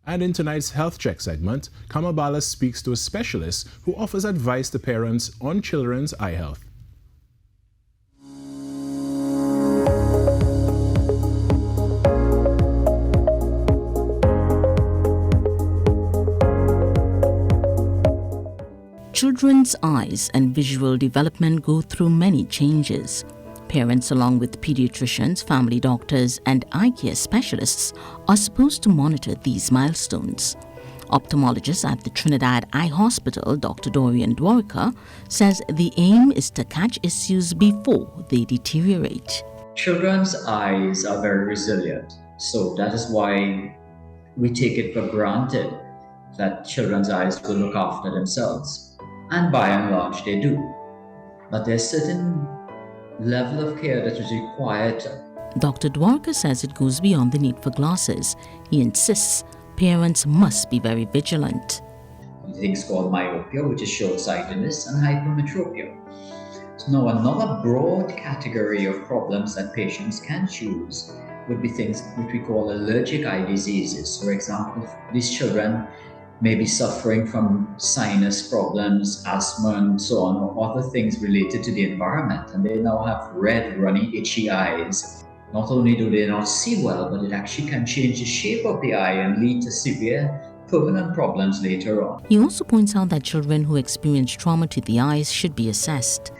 And in tonight's Health Check segment, Ballah speaks to a specialist who offers advice to parents on children's eye health. Children's eyes and visual development go through many changes. Parents, along with pediatricians, family doctors, and eye care specialists, are supposed to monitor these milestones. Ophthalmologist at the Trinidad Eye Hospital, Dr. Dorian Dwarka, says the aim is to catch issues before they deteriorate. Children's eyes are very resilient, so that is why we take it for granted that children's eyes will look after themselves. And by and large, they do. But there's certain level of care that is required. Dr. Dwarka says it goes beyond the need for glasses. He insists parents must be very vigilant. Things called myopia, which is short-sightedness, and hypermetropia. So now another broad category of problems that patients can choose would be things which we call allergic eye diseases. For example, these children may be suffering from sinus problems, asthma, and so on, or other things related to the environment, and they now have red, runny, itchy eyes. Not only do they not see well, but it actually can change the shape of the eye and lead to severe permanent problems later on. He also points out that children who experience trauma to the eyes should be assessed.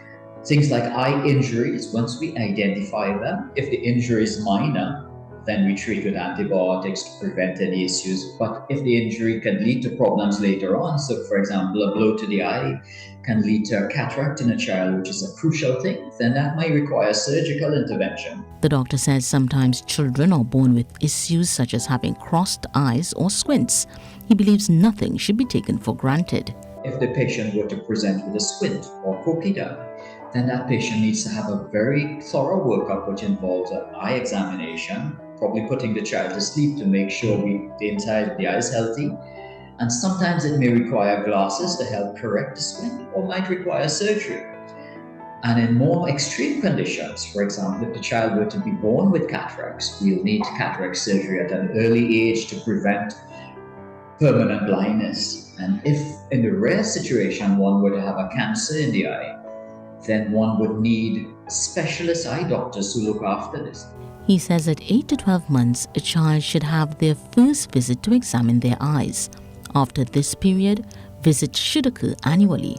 Things like eye injuries, once we identify them, if the injury is minor, then we treat with antibiotics to prevent any issues. But if the injury can lead to problems later on, so for example, a blow to the eye can lead to a cataract in a child, which is a crucial thing, then that might require surgical intervention. The doctor says sometimes children are born with issues such as having crossed eyes or squints. He believes nothing should be taken for granted. If the patient were to present with a squint or pokey eye, then that patient needs to have a very thorough workup, which involves an eye examination, probably putting the child to sleep to make sure the eye is healthy. And sometimes it may require glasses to help correct the squint, or might require surgery. And in more extreme conditions, for example, if the child were to be born with cataracts, we'll need cataract surgery at an early age to prevent permanent blindness. And if in the rare situation one were to have a cancer in the eye, then one would need specialist eye doctors who look after this. He says at 8 to 12 months, a child should have their first visit to examine their eyes. After this period, visits should occur annually.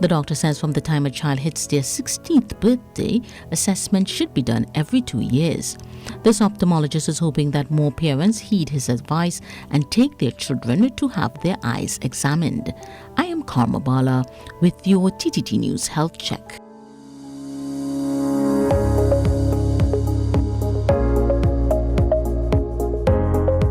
The doctor says from the time a child hits their 16th birthday, assessment should be done every 2 years. This ophthalmologist is hoping that more parents heed his advice and take their children to have their eyes examined. I am Ballah with your TTT News Health Check.